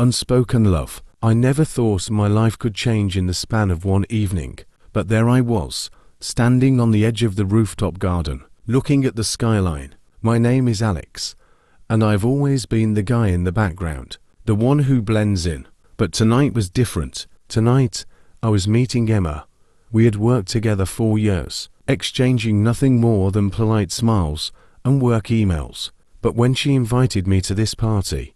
Unspoken love. I never thought my life could change in the span of one evening, but there I was, standing on the edge of the rooftop garden, looking at the skyline. My name is Alex, and I've always been the guy in the background, the one who blends in. But tonight was different. Tonight, I was meeting Emma. We had worked together 4 years, exchanging nothing more than polite smiles and work emails. But when she invited me to this party,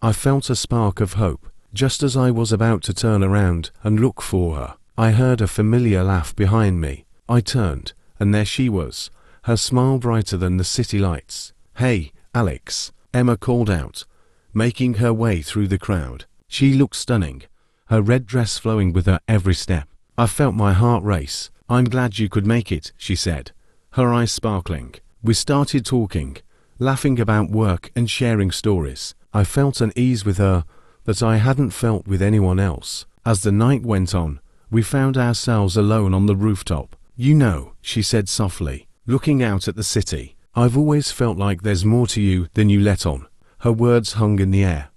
I felt a spark of hope. Just as I was about to turn around and look for her, I heard a familiar laugh behind me. I turned, and there she was, her smile brighter than the city lights. "Hey, Alex," Emma called out, making her way through the crowd. She looked stunning, her red dress flowing with her every step. I felt my heart race. "I'm glad you could make it," she said, her eyes sparkling. We started talking, laughing about work and sharing stories. I felt an ease with her that I hadn't felt with anyone else. As the night went on, we found ourselves alone on the rooftop. "You know," she said softly, looking out at the city, "I've always felt like there's more to you than you let on." Her words hung in the air,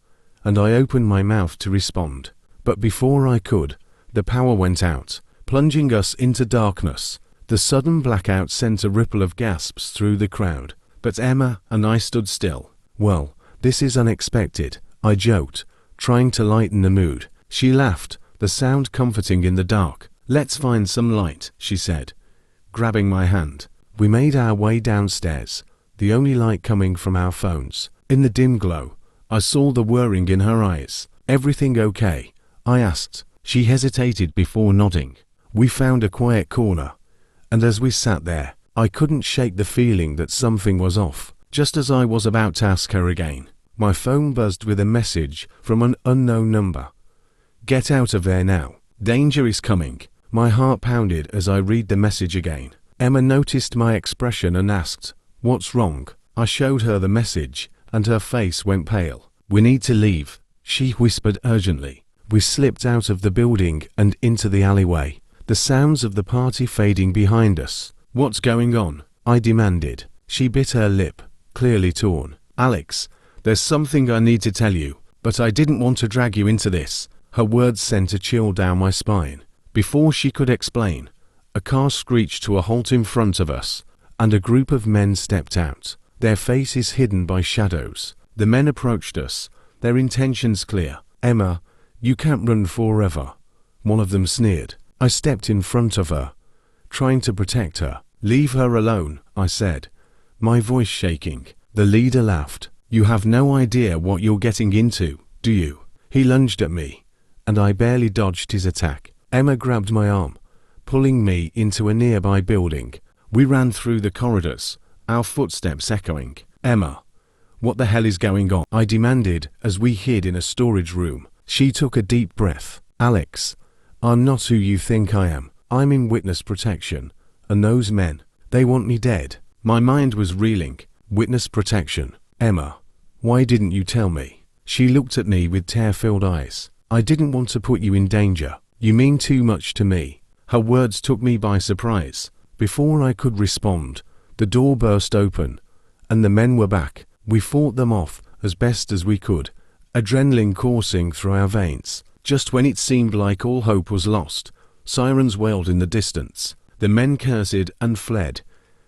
and I opened my mouth to respond. But before I could, the power went out, plunging us into darkness. The sudden blackout sent a ripple of gasps through the crowd, but Emma and I stood still. "Well, this is unexpected," I joked, trying to lighten the mood. She laughed, the sound comforting in the dark. "Let's find some light," she said, grabbing my hand. We made our way downstairs, the only light coming from our phones. In the dim glow, I saw the whirring in her eyes. "Everything okay?" I asked. She hesitated before nodding. We found a quiet corner, and as we sat there, I couldn't shake the feeling that something was off. Just as I was about to ask her again, my phone buzzed with a message from an unknown number. "Get out of there now. Danger is coming." My heart pounded as I read the message again. Emma noticed my expression and asked, "What's wrong?" I showed her the message, and her face went pale. "We need to leave," she whispered urgently. We slipped out of the building and into the alleyway, the sounds of the party fading behind us. "What's going on?" I demanded. She bit her lip, clearly torn. "Alex, there's something I need to tell you, but I didn't want to drag you into this." Her words sent a chill down my spine. Before she could explain, a car screeched to a halt in front of us, and a group of men stepped out, their faces hidden by shadows. The men approached us, their intentions clear. "Emma, you can't run forever," one of them sneered. I stepped in front of her, trying to protect her. "Leave her alone," I said, my voice shaking. The leader laughed. "You have no idea what you're getting into, do you?" He lunged at me, and I barely dodged his attack. Emma grabbed my arm, pulling me into a nearby building. We ran through the corridors, our footsteps echoing. "Emma, what the hell is going on?" I demanded as we hid in a storage room. She took a deep breath. "Alex, I'm not who you think I am. I'm in witness protection, and those men, they want me dead." My mind was reeling. Witness protection. "Emma, why didn't you tell me?" She looked at me with tear-filled eyes. "I didn't want to put you in danger. You mean too much to me." Her words took me by surprise. Before I could respond, the door burst open, and the men were back. We fought them off as best as we could, adrenaline coursing through our veins. Just when it seemed like all hope was lost, sirens wailed in the distance. The men cursed and fled,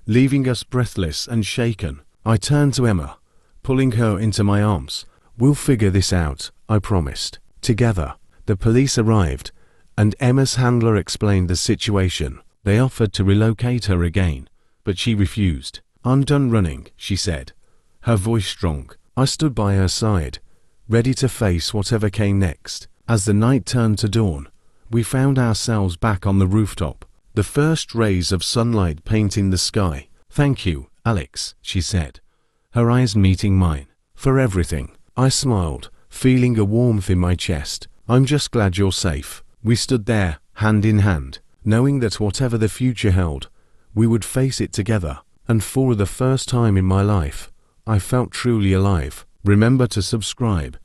leaving us breathless and shaken. I turned to Emma, pulling her into my arms. "We'll figure this out," I promised. Together. The police arrived, and Emma's handler explained the situation. They offered to relocate her again, but she refused. "I'm done running," she said, her voice strong. I stood by her side, ready to face whatever came next. As the night turned to dawn, we found ourselves back on the rooftop, the first rays of sunlight painting the sky. "Thank you, Alex," she said, her eyes meeting mine. "For everything." I smiled, feeling a warmth in my chest. "I'm just glad you're safe." We stood there, hand in hand, knowing that whatever the future held, we would face it together. And for the first time in my life, I felt truly alive. Remember to subscribe,